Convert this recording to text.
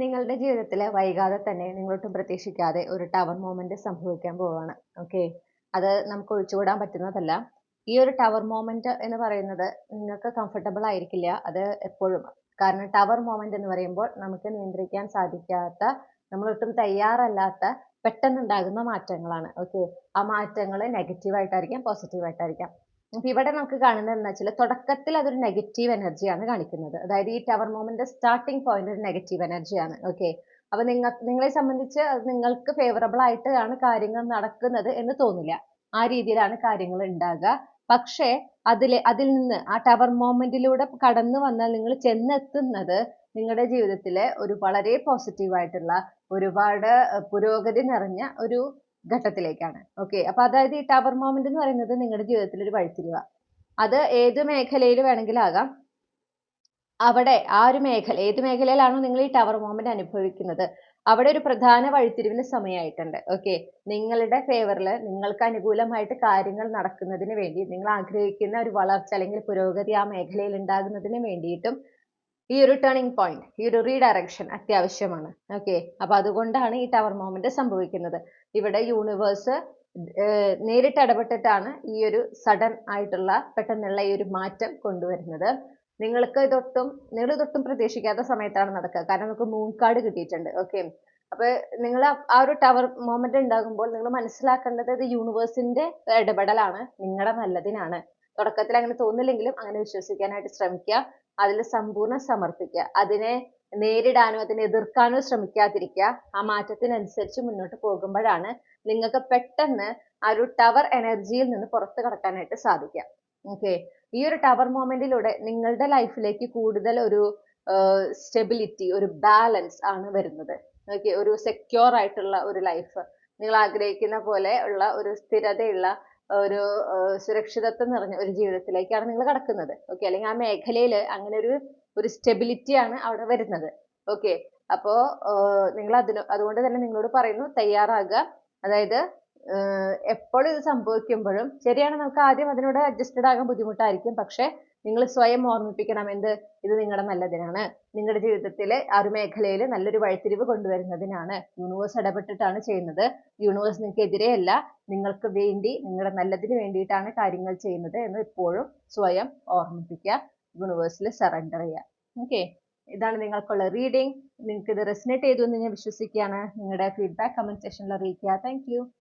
നിങ്ങളുടെ ജീവിതത്തിൽ വൈകാതെ തന്നെ നിങ്ങളൊട്ടും പ്രതീക്ഷിക്കാതെ ഒരു ടവർ മൊമെന്റ് സംഭവിക്കാൻ പോവാണ്. ഓക്കെ. അത് നമുക്ക് ഒഴിച്ചുകൂടാൻ പറ്റുന്നതല്ല. ഈ ഒരു ടവർ മൊമെന്റ് എന്ന് പറയുന്നത് നിങ്ങൾക്ക് കംഫർട്ടബിൾ ആയിരിക്കില്ല അത് എപ്പോഴും. കാരണം ടവർ മൊമെന്റ് എന്ന് പറയുമ്പോൾ നമുക്ക് നിയന്ത്രിക്കാൻ സാധിക്കാത്ത, നമ്മളൊട്ടും തയ്യാറല്ലാത്ത പെട്ടെന്നുണ്ടാകുന്ന മാറ്റങ്ങളാണ്. ഓക്കെ. ആ മാറ്റങ്ങൾ നെഗറ്റീവ് ആയിട്ടായിരിക്കാം, പോസിറ്റീവ് ആയിട്ടായിരിക്കാം. അപ്പൊ ഇവിടെ നമുക്ക് കാണുന്നത് എന്താ വെച്ചാൽ തുടക്കത്തിൽ അതൊരു നെഗറ്റീവ് എനർജിയാണ് കാണിക്കുന്നത്. അതായത് ഈ ടവർ മൊമെന്റ് സ്റ്റാർട്ടിംഗ് പോയിന്റ് ഒരു നെഗറ്റീവ് എനർജിയാണ്. ഓക്കെ. അപ്പൊ നിങ്ങളെ സംബന്ധിച്ച് അത് നിങ്ങൾക്ക് ഫേവറബിൾ ആയിട്ടാണ് കാര്യങ്ങൾ നടക്കുന്നത് എന്ന് തോന്നില്ല. ആ രീതിയിലാണ് കാര്യങ്ങൾ ഉണ്ടാകുക. പക്ഷേ അതിൽ നിന്ന് ആ ടവർ മൊമെന്റിലൂടെ കടന്നു വന്നാൽ നിങ്ങൾ ചെന്നെത്തുന്നത് നിങ്ങളുടെ ജീവിതത്തിലെ ഒരു വളരെ പോസിറ്റീവ് ആയിട്ടുള്ള ഒരുപാട് പുരോഗതി നിറഞ്ഞ ഒരു ഘട്ടത്തിലേക്കാണ്. ഓക്കെ. അപ്പൊ അതായത് ഈ ടവർ മൊമെന്റ് എന്ന് പറയുന്നത് നിങ്ങളുടെ ജീവിതത്തിൽ ഒരു വഴിത്തിരിവാ. അത് ഏത് മേഖലയിൽ വേണമെങ്കിലും ആകാം. അവിടെ ആ ഒരു ഏത് മേഖലയിലാണോ നിങ്ങൾ ഈ ടവർ മൊമെന്റ് അനുഭവിക്കുന്നത്, അവിടെ ഒരു പ്രധാന വഴിത്തിരിവിന് സമയമായിട്ടുണ്ട്. ഓക്കെ. നിങ്ങളുടെ ഫേവറിൽ നിങ്ങൾക്ക് അനുകൂലമായിട്ട് കാര്യങ്ങൾ നടക്കുന്നതിന് വേണ്ടി, നിങ്ങൾ ആഗ്രഹിക്കുന്ന ഒരു വളർച്ച അല്ലെങ്കിൽ പുരോഗതി ആ മേഖലയിൽ ഉണ്ടാകുന്നതിന് വേണ്ടിയിട്ടും ഈ ഒരു ടേണിംഗ് പോയിന്റ്, ഈ ഒരു റീഡയറക്ഷൻ അത്യാവശ്യമാണ്. ഓക്കെ. അപ്പൊ അതുകൊണ്ടാണ് ഈ ടവർ മൊമെന്റ് സംഭവിക്കുന്നത്. ഇവിടെ യൂണിവേഴ്സ് നേരിട്ട് ഇടപെട്ടിട്ടാണ് ഈ ഒരു സഡൻ ആയിട്ടുള്ള പെട്ടെന്നുള്ള ഈ ഒരു മാറ്റം കൊണ്ടുവരുന്നത്. നിങ്ങൾ ഇതൊട്ടും പ്രതീക്ഷിക്കാത്ത സമയത്താണ് നടക്കുക. കാരണം നമുക്ക് മൂൺ കാർഡ് കിട്ടിയിട്ടുണ്ട്. ഓക്കെ. അപ്പൊ നിങ്ങൾ ആ ഒരു ടവർ മൊമെന്റ് ഉണ്ടാകുമ്പോൾ നിങ്ങൾ മനസ്സിലാക്കേണ്ടത് ഇത് യൂണിവേഴ്സിന്റെ ഇടപെടലാണ്, നിങ്ങളുടെ നല്ലതിനാണ്. തുടക്കത്തിൽ അങ്ങനെ തോന്നില്ലെങ്കിലും അങ്ങനെ വിശ്വസിക്കാനായിട്ട് ശ്രമിക്കുക. അതിൽ സമ്പൂർണ്ണം സമർപ്പിക്കുക. അതിനെ നേരിടാനോ അതിനെ എതിർക്കാനോ ശ്രമിക്കാതിരിക്കുക. ആ മാറ്റത്തിനനുസരിച്ച് മുന്നോട്ട് പോകുമ്പോഴാണ് നിങ്ങൾക്ക് പെട്ടെന്ന് ആ ഒരു ടവർ എനർജിയിൽ നിന്ന് പുറത്ത് കടക്കാനായിട്ട് സാധിക്കുക. ഓക്കെ. ഈ ഒരു ടവർ മൊമെന്റിലൂടെ നിങ്ങളുടെ ലൈഫിലേക്ക് കൂടുതൽ ഒരു സ്റ്റെബിലിറ്റി, ഒരു ബാലൻസ് ആണ് വരുന്നത്. ഓക്കെ. ഒരു സെക്യൂർ ആയിട്ടുള്ള ഒരു ലൈഫ്, നിങ്ങൾ ആഗ്രഹിക്കുന്ന പോലെ ഉള്ള ഒരു സ്ഥിരതയുള്ള ഒരു സുരക്ഷിതത്വം നിറഞ്ഞ ഒരു ജീവിതത്തിലേക്കാണ് നിങ്ങൾ കടക്കുന്നത്. ഓക്കെ. അല്ലെങ്കിൽ ആ മേഖലയിൽ അങ്ങനെ ഒരു സ്റ്റെബിലിറ്റി ആണ് അവിടെ വരുന്നത്. ഓക്കെ. അപ്പോ നിങ്ങൾ അതുകൊണ്ട് തന്നെ നിങ്ങളോട് പറയുന്നു, തയ്യാറാകുക. അതായത് എപ്പോൾ ഇത് സംഭവിക്കുമ്പോഴും ശരിയാണ്, നമുക്ക് ആദ്യം അതിനോട് അഡ്ജസ്റ്റഡ് ആകാൻ ബുദ്ധിമുട്ടായിരിക്കും. പക്ഷെ നിങ്ങൾ സ്വയം ഓർമ്മിപ്പിക്കണം, ഇത് നിങ്ങളുടെ നല്ലതിനാണ്. നിങ്ങളുടെ ജീവിതത്തിലെ ആ ഒരു മേഖലയിൽ നല്ലൊരു വഴിത്തിരിവ് കൊണ്ടുവരുന്നതിനാണ്. യൂണിവേഴ്സ് ഇടപെട്ടിട്ടാണ് ചെയ്യുന്നത്. യൂണിവേഴ്സ് നിങ്ങൾക്ക് എതിരെയല്ല, നിങ്ങൾക്ക് വേണ്ടി, നിങ്ങളുടെ നല്ലതിന് വേണ്ടിയിട്ടാണ് കാര്യങ്ങൾ ചെയ്യുന്നത് എന്ന് എപ്പോഴും സ്വയം ഓർമ്മിപ്പിക്കുക. യൂണിവേഴ്സിൽ സറണ്ടർ ചെയ്യുക. ഓക്കെ. ഇതാണ് നിങ്ങൾക്കുള്ള റീഡിംഗ്. നിങ്ങൾക്ക് ഇത് റെസനേറ്റ് ചെയ്തു എന്ന് ഞാൻ വിശ്വസിക്കുകയാണ്. നിങ്ങളുടെ ഫീഡ്ബാക്ക് കമന്റ് സെക്ഷനിൽ അറിയിക്കുക. Thank you.